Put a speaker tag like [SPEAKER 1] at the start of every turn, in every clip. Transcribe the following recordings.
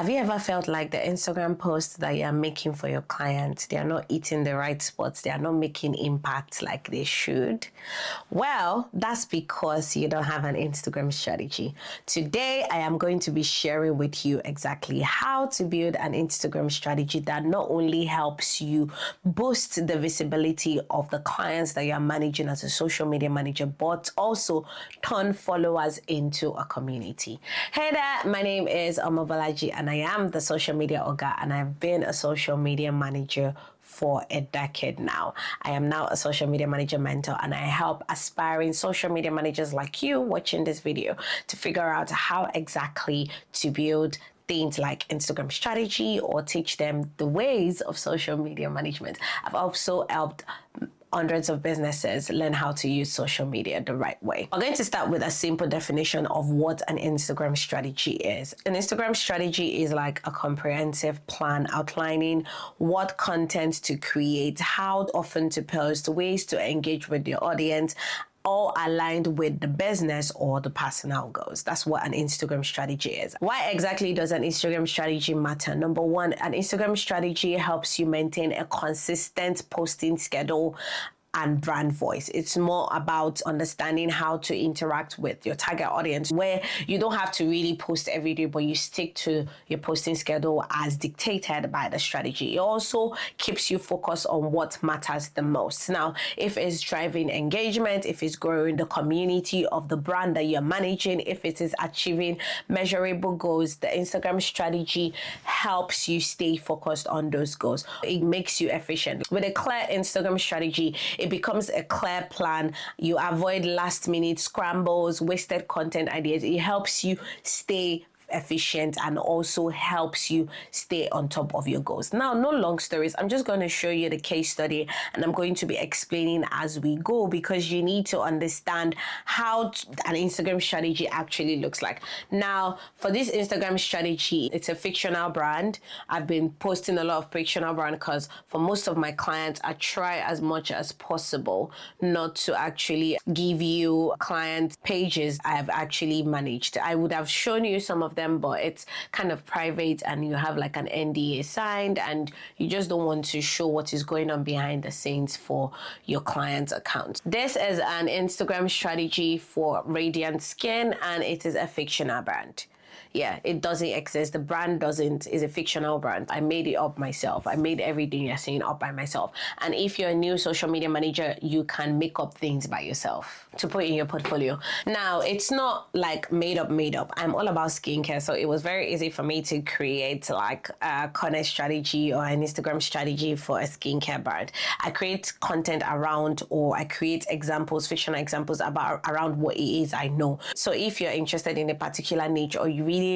[SPEAKER 1] Have you ever felt like the Instagram posts that you're making for your clients, they are not hitting the right spots, they are not making impact like they should? Well, that's because you don't have an Instagram strategy. Today, I am going to be sharing with you exactly how to build an Instagram strategy that not only helps you boost the visibility of the clients that you're managing as a social media manager, but also turn followers into a community. Hey there, my name is Omobolaji and I am the social media Oga, and I've been a social media manager for a decade now. I am now a social media manager mentor, and I help aspiring social media managers like you watching this video to figure out how exactly to build things like Instagram strategy or teach them the ways of social media management. I've also helped hundreds of businesses learn how to use social media the right way. We're going to start with a simple definition of what an Instagram strategy is. An Instagram strategy is like a comprehensive plan outlining what content to create, how often to post, ways to engage with your audience, all aligned with the business or the personal goals. That's what an Instagram strategy is. Why exactly does an Instagram strategy matter? Number one, an Instagram strategy helps you maintain a consistent posting schedule and brand voice. It's more about understanding how to interact with your target audience, where you don't have to really post every day, but you stick to your posting schedule as dictated by the strategy. It also keeps you focused on what matters the most. Now, if it's driving engagement, if it's growing the community of the brand that you're managing, if it is achieving measurable goals, the Instagram strategy helps you stay focused on those goals. It makes you efficient. With a clear Instagram strategy, it becomes a clear plan. You avoid last minute scrambles, wasted content ideas. It helps you stay efficient and also helps you stay on top of your goals. Now, no long stories. I'm just going to show you the case study and I'm going to be explaining as we go, because you need to understand how an Instagram strategy actually looks like. Now, for this Instagram strategy, it's a fictional brand. I've been posting a lot of fictional brand because for most of my clients, I try as much as possible not to actually give you client pages I've actually managed. I would have shown you some of them, but it's kind of private and you have like an NDA signed and you just don't want to show what is going on behind the scenes for your client's account. This is an Instagram strategy for Radiant Skin and it is a fictional brand. Yeah, it doesn't exist. The brand doesn't, is a fictional brand. I made it up myself. I made everything you're seeing up by myself. And if you're a new social media manager, you can make up things by yourself to put in your portfolio. Now, it's not like made up. I'm all about skincare. So it was very easy for me to create like a content strategy or an Instagram strategy for a skincare brand. I create content around, or I create examples, fictional examples around what it is I know. So if you're interested in a particular niche or you really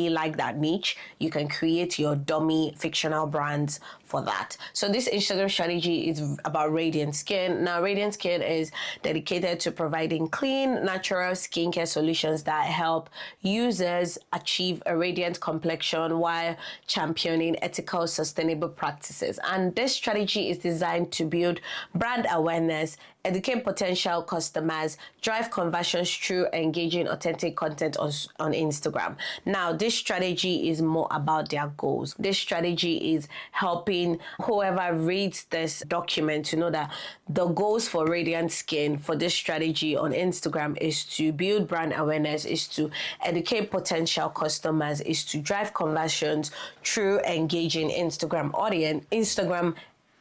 [SPEAKER 1] like that niche, you can create your dummy fictional brands for that. So this Instagram strategy is about Radiant Skin. Now, Radiant Skin is dedicated to providing clean, natural skincare solutions that help users achieve a radiant complexion while championing ethical, sustainable practices. And this strategy is designed to build brand awareness, educate potential customers, drive conversions through engaging authentic content on Instagram. Now, this strategy is more about their goals. This strategy is helping whoever reads this document to know that the goals for Radiant Skin for this strategy on Instagram is to build brand awareness, is to educate potential customers, is to drive conversions through engaging Instagram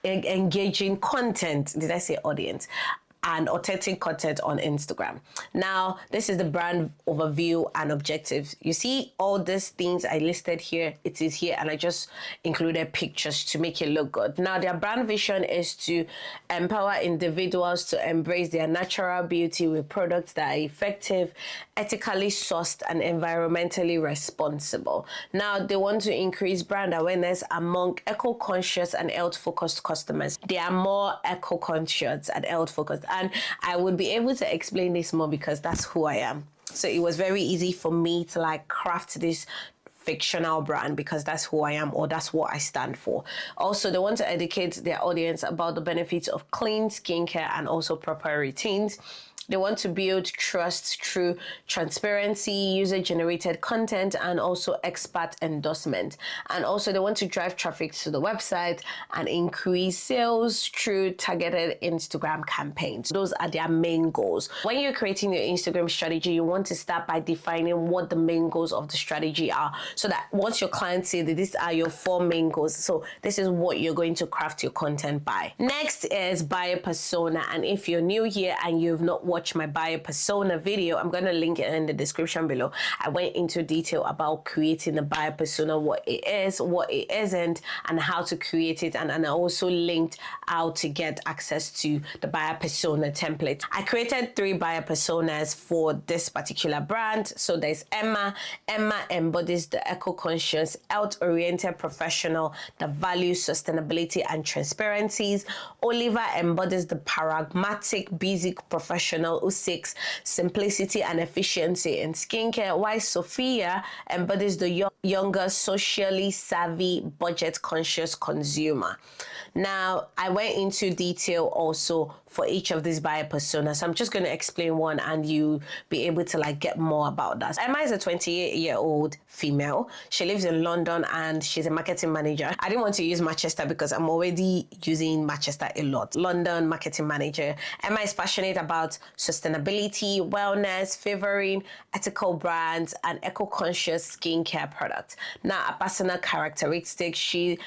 [SPEAKER 1] engaging content. Did I say audience? And authentic content on Instagram. Now, this is the brand overview and objectives. You see all these things I listed here, it is here, and I just included pictures to make it look good. Now, their brand vision is to empower individuals to embrace their natural beauty with products that are effective, ethically sourced, and environmentally responsible. Now, they want to increase brand awareness among eco-conscious and health-focused customers. They are more eco-conscious and health-focused. And I would be able to explain this more because that's who I am. So it was very easy for me to like craft this fictional brand because that's who I am, or that's what I stand for. Also, they want to educate their audience about the benefits of clean skincare and also proper routines. They want to build trust through transparency, user-generated content, and also expert endorsement. And also they want to drive traffic to the website and increase sales through targeted Instagram campaigns. Those are their main goals. When you're creating your Instagram strategy, you want to start by defining what the main goals of the strategy are, so that once your clients say that these are your 4 main goals, so this is what you're going to craft your content by. Next is buyer persona. And if you're new here and you've not watched my buyer persona video, I'm going to link it in the description below. I went into detail about creating the buyer persona, what it is, what it isn't, and how to create it. And I also linked how to get access to the buyer persona template. I created 3 buyer personas for this particular brand. So there's Emma. Emma embodies the eco-conscious, health-oriented professional that values sustainability and transparencies. Oliver embodies the pragmatic, busy professional who seeks simplicity and efficiency in skincare, while Sophia embodies the younger, socially savvy, budget-conscious consumer. Now, I went into detail also for each of these buyer personas. So I'm just going to explain one and you be able to like get more about that. Emma is a 28-year-old female. She lives in London and she's a marketing manager. I didn't want to use Manchester because I'm already using Manchester a lot. London marketing manager. Emma is passionate about sustainability, wellness, favoring ethical brands and eco-conscious skincare products. Now, a personal characteristic, she's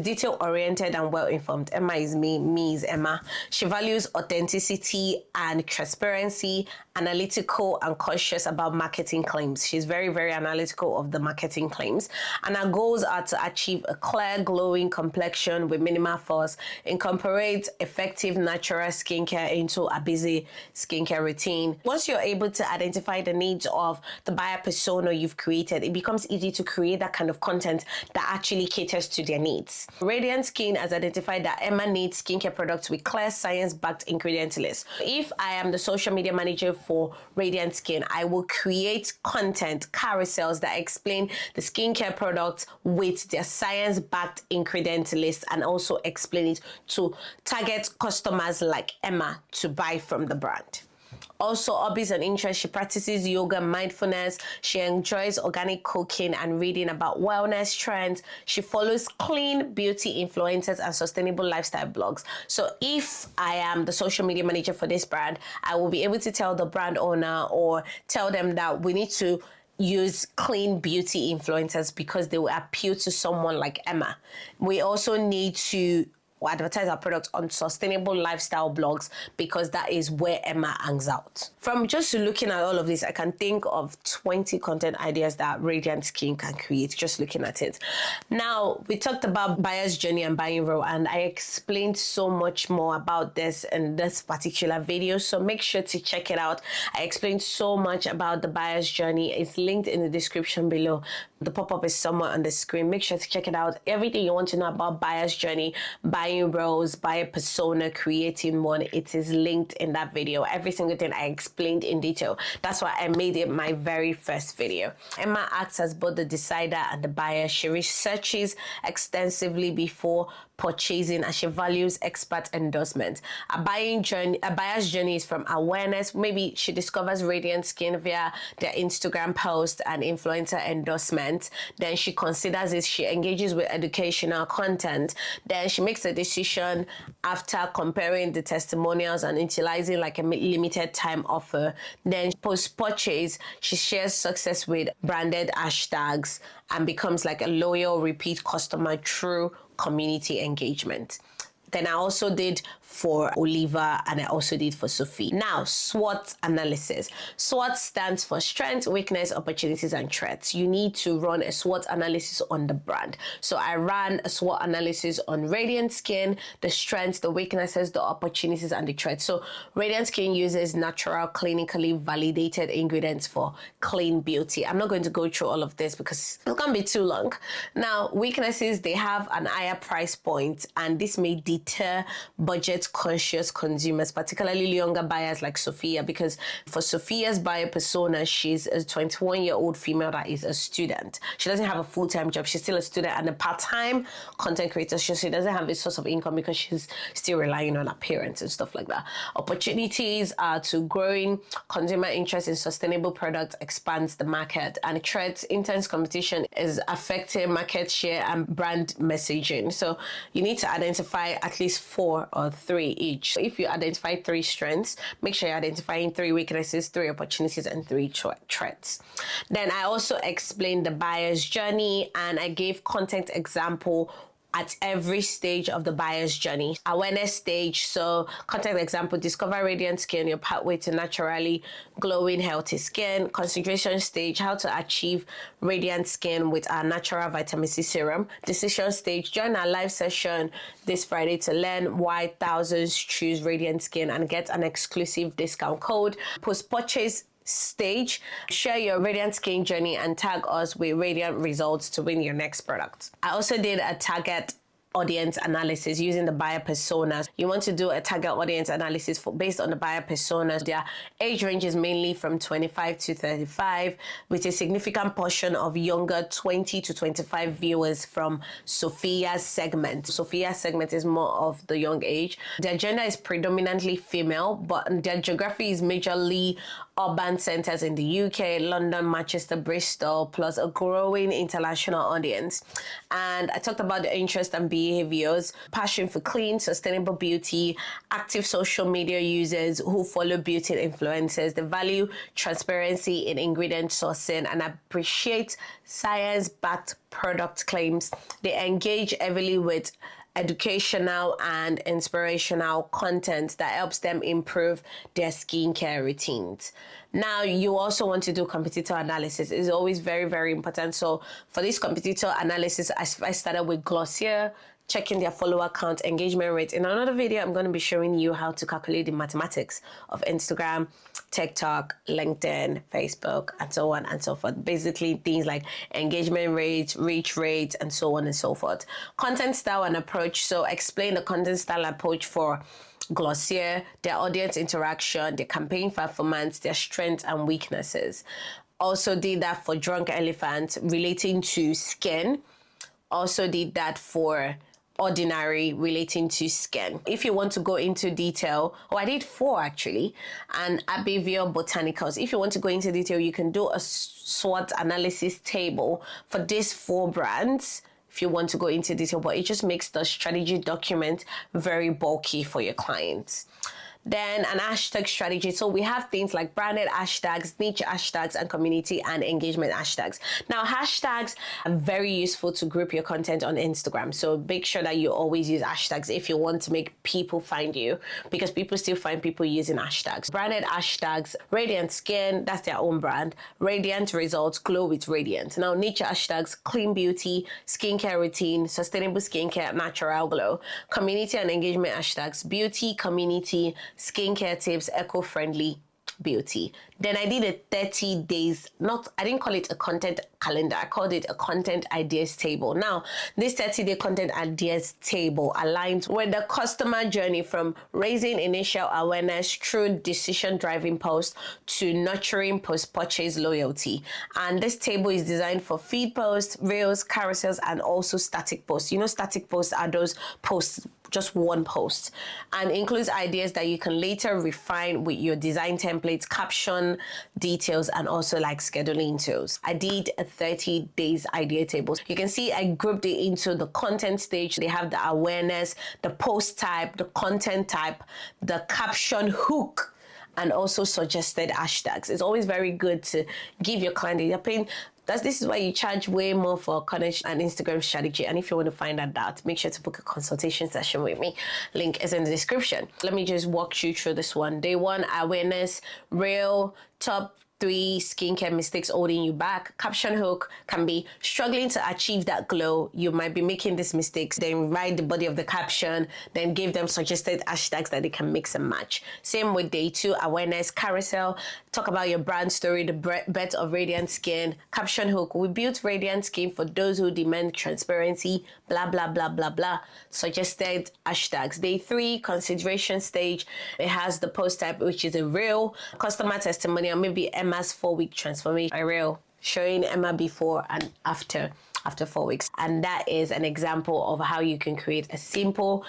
[SPEAKER 1] detail-oriented and well-informed. Emma is me. Me is Emma. She values authenticity and transparency, analytical and conscious about marketing claims. She's very, very analytical of the marketing claims. And her goals are to achieve a clear, glowing complexion with minimal fuss, incorporate effective natural skincare into a busy skincare routine. Once you're able to identify the needs of the buyer persona you've created, it becomes easy to create that kind of content that actually caters to their needs. Radiant Skin has identified that Emma needs skincare products with clear science-backed ingredient lists. If I am the social media manager for Radiant Skin, I will create content carousels that explain the skincare products with their science-backed ingredient list and also explain it to target customers like Emma to buy from the brand. Also, hobbies and interests, she practices yoga, mindfulness. She enjoys organic cooking and reading about wellness trends. She follows clean beauty influencers and sustainable lifestyle blogs. So if I am the social media manager for this brand, I will be able to tell the brand owner or tell them that we need to use clean beauty influencers because they will appeal to someone like Emma. We also need to advertise our products on sustainable lifestyle blogs because that is where Emma hangs out. From just looking at all of this, I can think of 20 content ideas that Radiant Skin can create just looking at it. Now, we talked about buyer's journey and buying role, and I explained so much more about this in this particular video, so make sure to check it out. I explained so much about the buyer's journey. It's linked in the description below. The pop-up is somewhere on the screen. Make sure to check it out. Everything you want to know about buyer's journey, buying roles, buyer persona, creating one, it is linked in that video. Every single thing I explained in detail. That's why I made it my very first video. Emma acts as both the decider and the buyer. She researches extensively before purchasing and she values expert endorsement. A buyer's journey is from awareness. Maybe she discovers Radiant Skin via their Instagram post and influencer endorsement. Then she considers it. She engages with educational content. Then she makes a decision after comparing the testimonials and utilizing like a limited time offer. Then post-purchase, she shares success with branded hashtags and becomes like a loyal repeat customer through community engagement. Then I also did for Oliver and I also did for Sophie. Now, SWOT analysis. SWOT stands for strengths, weakness, opportunities, and threats. You need to run a SWOT analysis on the brand. So I ran a SWOT analysis on Radiant Skin, the strengths, the weaknesses, the opportunities, and the threats. So Radiant Skin uses natural, clinically validated ingredients for clean beauty. I'm not going to go through all of this because it can't be too long. Now, weaknesses, they have an higher price point and this may deter deter budget-conscious consumers, particularly younger buyers like Sophia, because for Sophia's buyer persona, she's a 21-year-old female that is a student. She doesn't have a full-time job. She's still a student and a part-time content creator. She doesn't have a source of income because she's still relying on her parents and stuff like that. Opportunities are to growing consumer interest in sustainable products expands the market, and threats, intense competition is affecting market share and brand messaging. So you need to identify at least 4 or 3 each. If you identify 3 strengths, make sure you're identifying 3 weaknesses, 3 opportunities, and 3 threats. Then I also explained the buyer's journey, and I gave content example at every stage of the buyer's journey. Awareness stage, so content example, discover radiant skin, your pathway to naturally glowing, healthy skin. Concentration stage, how to achieve radiant skin with our natural vitamin C serum. Decision stage, join our live session this Friday to learn why thousands choose radiant skin and get an exclusive discount code. Post-purchase stage, share your radiant skin journey and tag us with radiant results to win your next product. I also did a target audience analysis using the buyer personas. You want to do a target audience analysis based on the buyer personas. Their age range is mainly from 25 to 35, with a significant portion of younger 20 to 25 viewers from Sophia's segment. Sophia's segment is more of the young age. Their gender is predominantly female, but their geography is majorly urban centers in the UK, London, Manchester, Bristol, plus a growing international audience. And I talked about the interest and behaviors, passion for clean, sustainable beauty, active social media users who follow beauty influencers, they value transparency in ingredient sourcing and appreciate science-backed product claims. They engage heavily with educational and inspirational content that helps them improve their skincare routines. Now, you also want to do competitor analysis. It's always very, very important. So for this competitor analysis, I started with Glossier, checking their follower count, engagement rate. In another video, I'm going to be showing you how to calculate the mathematics of Instagram, TikTok, LinkedIn, Facebook, and so on and so forth. Basically, things like engagement rates, reach rates, and so on and so forth. Content style and approach. So explain the content style approach for Glossier, their audience interaction, their campaign performance, their strengths and weaknesses. Also did that for Drunk Elephant relating to skin. Also did that for Ordinary relating to skin. If you want to go into detail, I did 4 actually, and Abbeville Botanicals. If you want to go into detail, you can do a SWOT analysis table for these 4 brands if you want to go into detail, but it just makes the strategy document very bulky for your clients. Then an hashtag strategy. So we have things like branded hashtags, niche hashtags, and community and engagement hashtags. Now, hashtags are very useful to group your content on Instagram. So make sure that you always use hashtags if you want to make people find you, because people still find people using hashtags. Branded hashtags, Radiant Skin, that's their own brand. Radiant Results, glow with radiance. Now, niche hashtags, clean beauty, skincare routine, sustainable skincare, natural glow. Community and engagement hashtags, beauty, community, skincare tips, eco-friendly beauty. Then I did a 30 days, I didn't call it a content calendar, I called it a content ideas table. Now, this 30-day content ideas table aligns with the customer journey from raising initial awareness through decision-driving posts to nurturing post-purchase loyalty. And this table is designed for feed posts, reels, carousels, and also static posts. You know, static posts are those posts, just one post, and includes ideas that you can later refine with your design templates, caption details, and also like scheduling tools. I did a 30 days idea table. You can see I grouped it into the content stage. They have the awareness, the post type, the content type, the caption hook, and also suggested hashtags. It's always very good to give your client, you're paying. This is why you charge way more for content and Instagram strategy. And if you want to find out, make sure to book a consultation session with me. Link is in the description. Let me just walk you through this one. Day 1, awareness, reel, top 3 skincare mistakes holding you back. Caption hook can be struggling to achieve that glow. You might be making these mistakes. Then write the body of the caption, then give them suggested hashtags that they can mix and match. Same with day 2, awareness carousel. Talk about your brand story, the birth of radiant skin. Caption hook, we built radiant skin for those who demand transparency, blah, blah, blah, blah, blah. Suggested hashtags. Day 3, consideration stage. It has the post type, which is a reel, customer testimonial, maybe Emma's 4-week transformation, a reel showing Emma before and after 4 weeks. And that is an example of how you can create a simple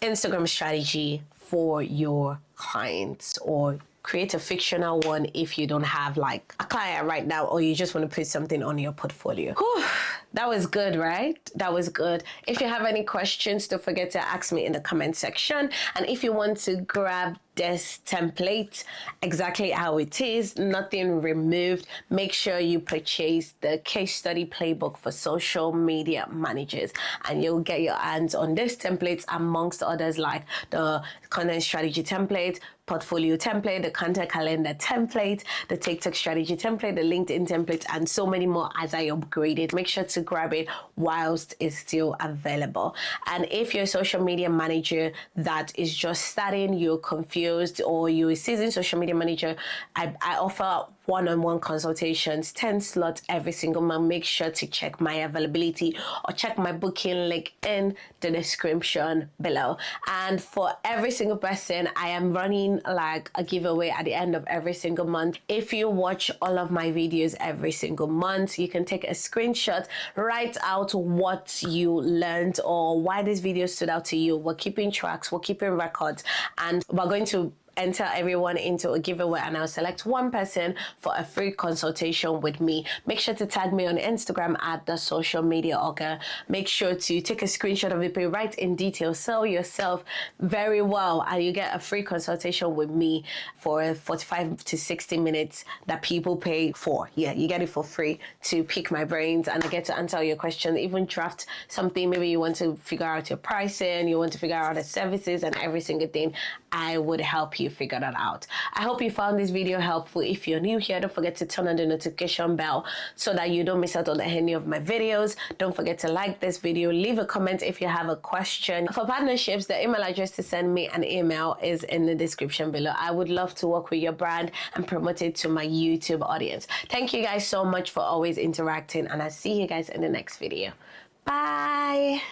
[SPEAKER 1] Instagram strategy for your clients, or create a fictional one if you don't have like a client right now, or you just want to put something on your portfolio. Whew, that was good, right? That was good. If you have any questions, don't forget to ask me in the comment section. And if you want to grab this template exactly how it is, nothing removed, make sure you purchase the case study playbook for social media managers, and you'll get your hands on this template amongst others like the content strategy template, portfolio template, the content calendar template, the TikTok strategy template, the LinkedIn template, and so many more as I upgrade it. Make sure to grab it whilst it's still available. And if you're a social media manager that is just starting, you're confused, or you're a seasoned social media manager, I offer one-on-one consultations, 10 slots every single month. Make sure to check my availability or check my booking link in the description below. And for every single person, I am running like a giveaway at the end of every single month. If you watch all of my videos every single month, you can take a screenshot, write out what you learned or why this video stood out to you. We're keeping tracks, we're keeping records, and we're going to enter everyone into a giveaway, and I'll select one person for a free consultation with me. Make sure to tag me on Instagram at the social media ogre. Make sure to take a screenshot of it, write in detail, sell yourself very well, and you get a free consultation with me for 45 to 60 minutes that people pay for. Yeah, you get it for free to pick my brains, and I get to answer all your questions, even draft something. Maybe you want to figure out your pricing, you want to figure out the services and every single thing. I would help you figure that out. I hope you found this video helpful. If you're new here, don't forget to turn on the notification bell so that you don't miss out on any of my videos. Don't forget to like this video, leave a comment if you have a question. For partnerships, the email address to send me an email is in the description below. I would love to work with your brand and promote it to my YouTube audience. Thank you guys so much for always interacting, and I'll see you guys in the next video. Bye.